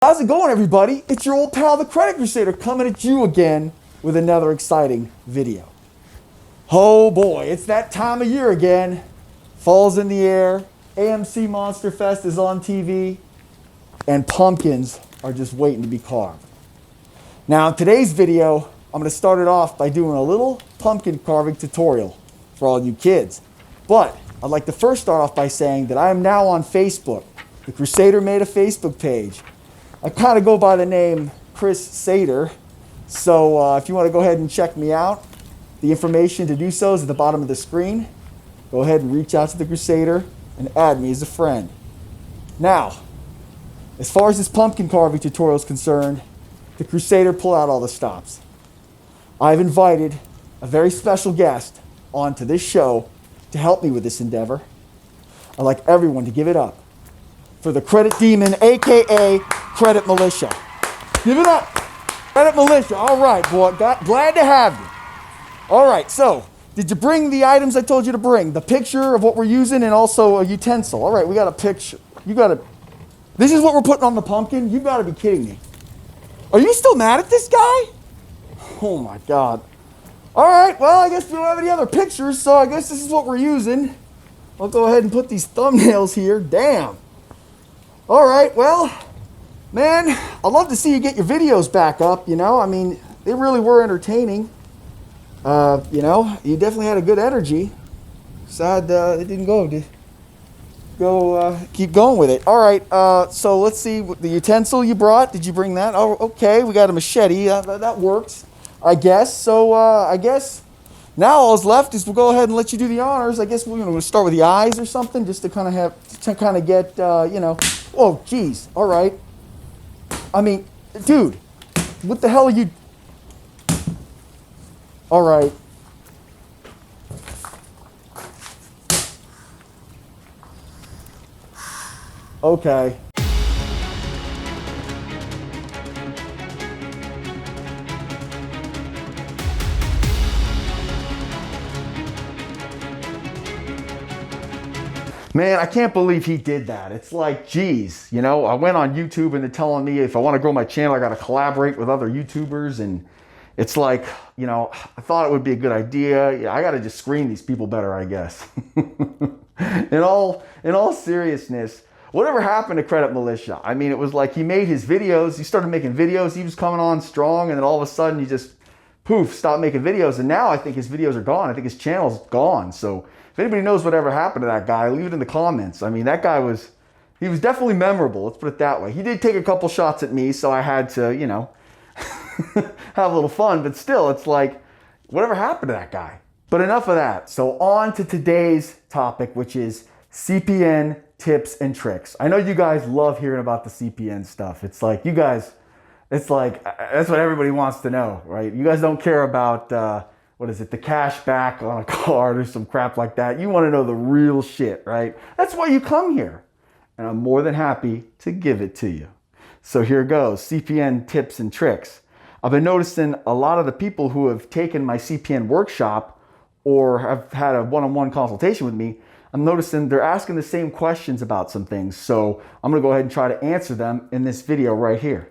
How's it going, everybody? It's your old pal, the Credit Crusader, coming at you again with another exciting video. Oh boy, it's that time of year again. Fall's in the air, AMC Monster Fest is on TV, and pumpkins are just waiting to be carved. Now, in today's video, I'm going to start it off by doing a little pumpkin carving tutorial for all you kids. But I'd like to first start off by saying that I am now on Facebook. The Crusader made a Facebook page. I kind of go by the name Chris Sader, so if you want to go ahead and check me out, the information to do so is at the bottom of the screen. Go ahead and reach out to the Crusader and add me as a friend. Now, as far as this pumpkin carving tutorial is concerned, the Crusader pull out all the stops. I've invited a very special guest onto this show to help me with this endeavor. I'd like everyone to give it up for the Credit Demon, aka Credit Militia. Give it up, Credit Militia. All right, boy, glad to have you. All right, so did you bring the items I told you to bring? The picture of what we're using and also a utensil. All right, we got a picture. This is what we're putting on the pumpkin? You gotta be kidding me. Are you still mad at this guy? Oh my God. All right, well, I guess we don't have any other pictures, so I guess this is what we're using. I'll go ahead and put these thumbnails here. Damn. All right, well, man, I'd love to see you get your videos back up, you know? I mean, they really were entertaining. You know, you definitely had a good energy. Sad it didn't keep going with it. All right, so let's see, the utensil you brought, did you bring that? Oh, okay, we got a machete, that works, I guess. So I guess now all that's left is we'll go ahead and let you do the honors. I guess we'll start with the eyes or something, just to kind of get, you know. Oh, geez. All right. I mean, dude, what the hell are you? All right. Okay. Man, I can't believe he did that. It's like, geez, you know, I went on YouTube and they're telling me if I want to grow my channel, I got to collaborate with other YouTubers. And it's like, you know, I thought it would be a good idea. Yeah, I got to just screen these people better, I guess. In all seriousness, whatever happened to Credit Militia? I mean, it was like he made his videos. He started making videos. He was coming on strong. And then all of a sudden he just, poof, stopped making videos. And now I think his videos are gone. I think his channel's gone. So if anybody knows whatever happened to that guy, leave it in the comments. I mean, that guy was definitely memorable. Let's put it that way. He did take a couple shots at me, so I had to, you know, have a little fun. But still, it's like, whatever happened to that guy? But enough of that. So on to today's topic, which is CPN tips and tricks. I know you guys love hearing about the CPN stuff. It's like, you guys, it's like, that's what everybody wants to know, right? You guys don't care about, what is it, the cash back on a card or some crap like that. You want to know the real shit, right? That's why you come here. And I'm more than happy to give it to you. So here goes, CPN tips and tricks. I've been noticing a lot of the people who have taken my CPN workshop or have had a one-on-one consultation with me, I'm noticing they're asking the same questions about some things. So I'm going to go ahead and try to answer them in this video right here.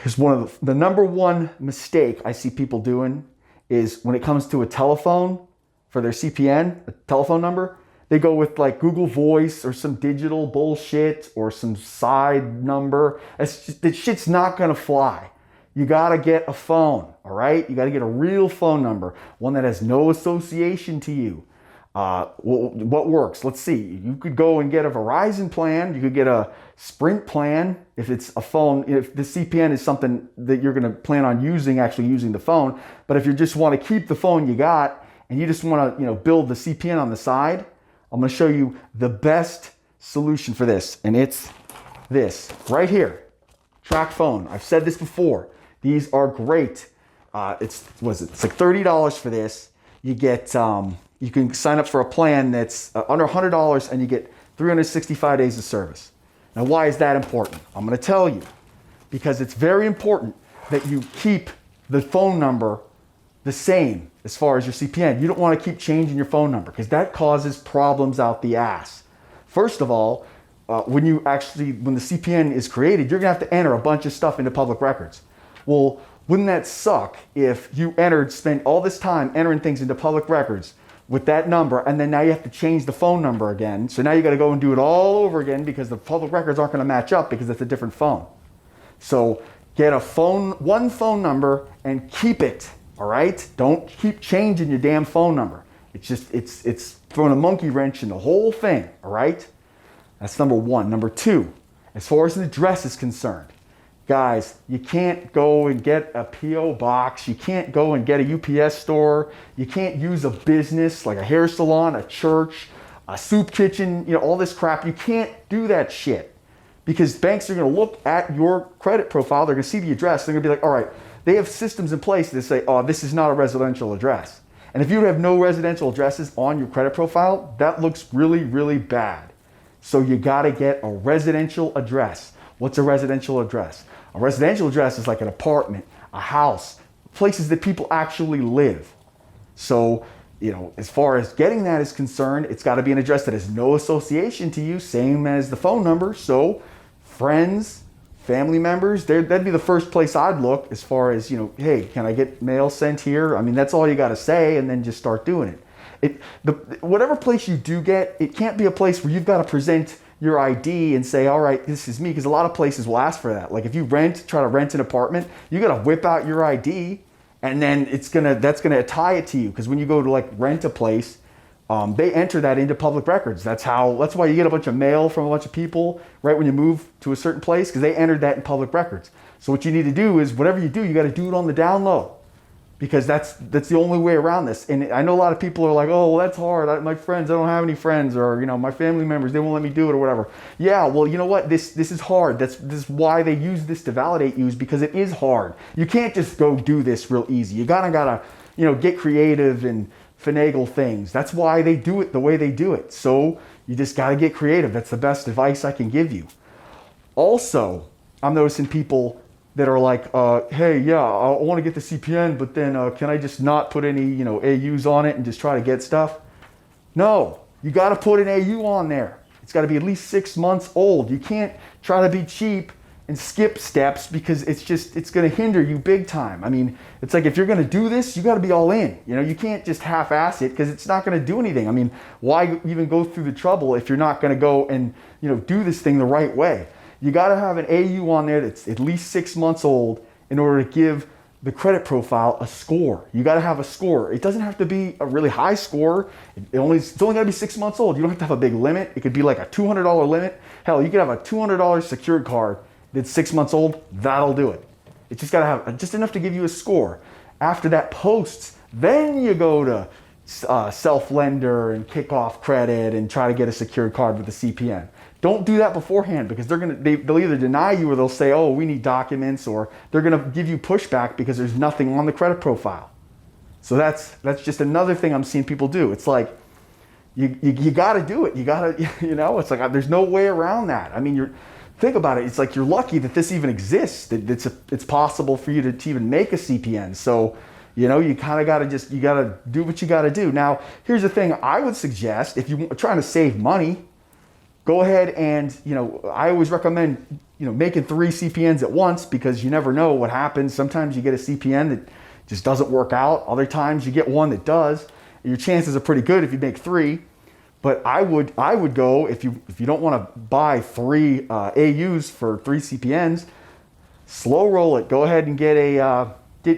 Here's one of the number one mistake I see people doing is when it comes to a telephone for their CPN, a telephone number, they go with like Google Voice or some digital bullshit or some side number. That shit's not gonna fly. You gotta get a phone, all right? You gotta get a real phone number, one that has no association to you. What works? Let's see. You could go and get a Verizon plan. You could get a Sprint plan if it's a phone, if the CPN is something that you're going to plan on actually using the phone. But if you just want to keep the phone you got and you just want to, you know, build the CPN on the side, I'm going to show you the best solution for this. And it's this right here. Track phone. I've said this before. These are great. It's like $30 for this. You get, you can sign up for a plan that's under $100 and you get 365 days of service. Now, why is that important? I'm going to tell you. Because it's very important that you keep the phone number the same as far as your CPN. You don't want to keep changing your phone number because that causes problems out the ass. First of all, when the CPN is created, you're gonna have to enter a bunch of stuff into public records. Well, wouldn't that suck if you spent all this time entering things into public records with that number, and then now you have to change the phone number again. So now you got to go and do it all over again because the public records aren't going to match up because it's a different phone. So get one phone number and keep it, all right? Don't keep changing your damn phone number. It's throwing a monkey wrench in the whole thing, all right? That's number one. Number two, as far as the address is concerned, guys, you can't go and get a P.O. box. You can't go and get a UPS store. You can't use a business like a hair salon, a church, a soup kitchen, all this crap. You can't do that shit because banks are going to look at your credit profile. They're going to see the address. They're going to be like, all right, they have systems in place that say, oh, this is not a residential address. And if you have no residential addresses on your credit profile, that looks really, really bad. So you got to get a residential address. What's a residential address? A residential address is like an apartment, a house, places that people actually live. So, as far as getting that is concerned, it's got to be an address that has no association to you, same as the phone number. So, friends, family members, that'd be the first place I'd look as far as, hey, can I get mail sent here? I mean, that's all you got to say, and then just start doing it. Whatever place you do get, it can't be a place where you've got to present your ID and say, all right, this is me, because a lot of places will ask for that. Like if you try to rent an apartment, you got to whip out your ID, and then that's gonna tie it to you. Because when you go to like rent a place, they enter that into public records. That's why you get a bunch of mail from a bunch of people right when you move to a certain place, because they entered that in public records. So what you need to do is whatever you do, you got to do it on the down low, because that's the only way around this. And I know a lot of people are like, oh, well, that's hard. My friends, I don't have any friends, or my family members, they won't let me do it or whatever. Yeah, well, you know what? This is hard. This is why they use this to validate you, is because it is hard. You can't just go do this real easy. You gotta get creative and finagle things. That's why they do it the way they do it. So you just gotta get creative. That's the best advice I can give you. Also, I'm noticing people that are like, hey, yeah, I want to get the CPN, but then can I just not put any, AUs on it and just try to get stuff? No, you got to put an AU on there. It's got to be at least 6 months old. You can't try to be cheap and skip steps, because it's going to hinder you big time. I mean, it's like if you're going to do this, you got to be all in. You can't just half-ass it, because it's not going to do anything. I mean, why even go through the trouble if you're not going to go and, do this thing the right way? You got to have an AU on there that's at least 6 months old in order to give the credit profile a score. You got to have a score. It doesn't have to be a really high score. It's only got to be 6 months old. You don't have to have a big limit. It could be like a $200 limit. Hell, you could have a $200 secured card that's 6 months old. That'll do it. It's just got to have just enough to give you a score. After that posts, then you go to self-lender and kick off credit and try to get a secured card with the CPN. Don't do that beforehand, because they'll either deny you, or they'll say, oh, we need documents, or they're going to give you pushback because there's nothing on the credit profile. So that's just another thing I'm seeing people do. It's like, you got to do it. You got to, it's like there's no way around that. I mean, think about it. It's like you're lucky that this even exists, that it's possible for you to even make a CPN. So, you kind of got to you got to do what you got to do. Now, here's the thing I would suggest. If you're trying to save money, go ahead and, I always recommend, making 3 CPNs at once, because you never know what happens. Sometimes you get a CPN that just doesn't work out. Other times you get one that does. Your chances are pretty good if you make 3. But I would go, if you don't want to buy 3 AUs for 3 CPNs, slow roll it. Go ahead and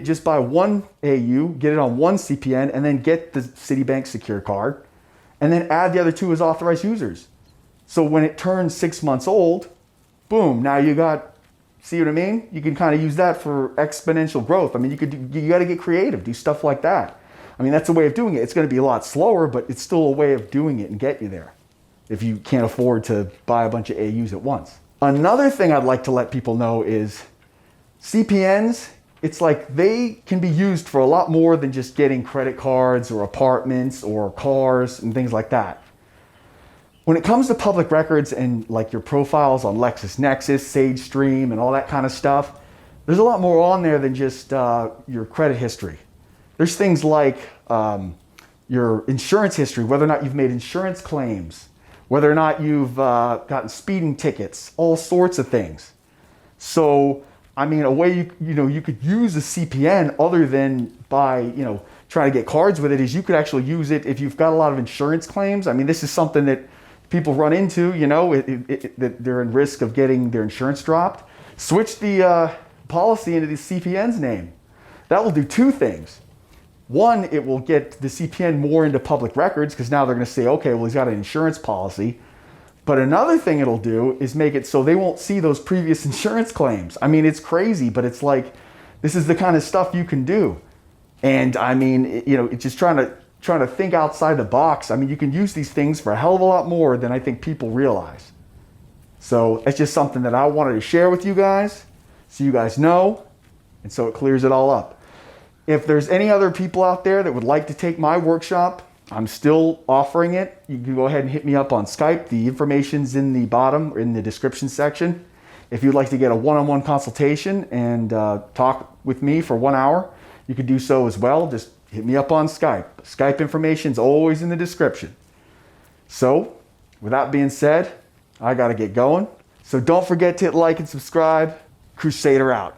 just buy 1 AU, get it on 1 CPN, and then get the Citibank secure card, and then add the other 2 as authorized users. So when it turns 6 months old, boom, now you got, see what I mean? You can kind of use that for exponential growth. I mean, you got to get creative, do stuff like that. I mean, that's a way of doing it. It's going to be a lot slower, but it's still a way of doing it and get you there if you can't afford to buy a bunch of AUs at once. Another thing I'd like to let people know is CPNs, it's like they can be used for a lot more than just getting credit cards or apartments or cars and things like that. When it comes to public records and like your profiles on LexisNexis, SageStream, and all that kind of stuff, there's a lot more on there than just your credit history. There's things like your insurance history, whether or not you've made insurance claims, whether or not you've gotten speeding tickets, all sorts of things. So, I mean, a way you could use a CPN other than by, trying to get cards with it is you could actually use it if you've got a lot of insurance claims. I mean, this is something that people run into, that they're in risk of getting their insurance dropped. Switch the policy into the CPN's name. That will do two things. One, it will get the CPN more into public records because now they're going to say, okay, well, he's got an insurance policy. But another thing it'll do is make it so they won't see those previous insurance claims. I mean, it's crazy, but it's like, this is the kind of stuff you can do. And I mean, it's just trying to think outside the box. I mean, you can use these things for a hell of a lot more than I think people realize. So it's just something that I wanted to share with you guys, so you guys know, and so it clears it all up. If there's any other people out there that would like to take my workshop, I'm still offering it. You can go ahead and hit me up on Skype. The information's in the bottom, in the description section. If you'd like to get a one-on-one consultation and talk with me for 1 hour, you could do so as well. Just hit me up on Skype. Skype information's always in the description. So, with that being said, I gotta get going. So don't forget to hit like and subscribe. Crusader out.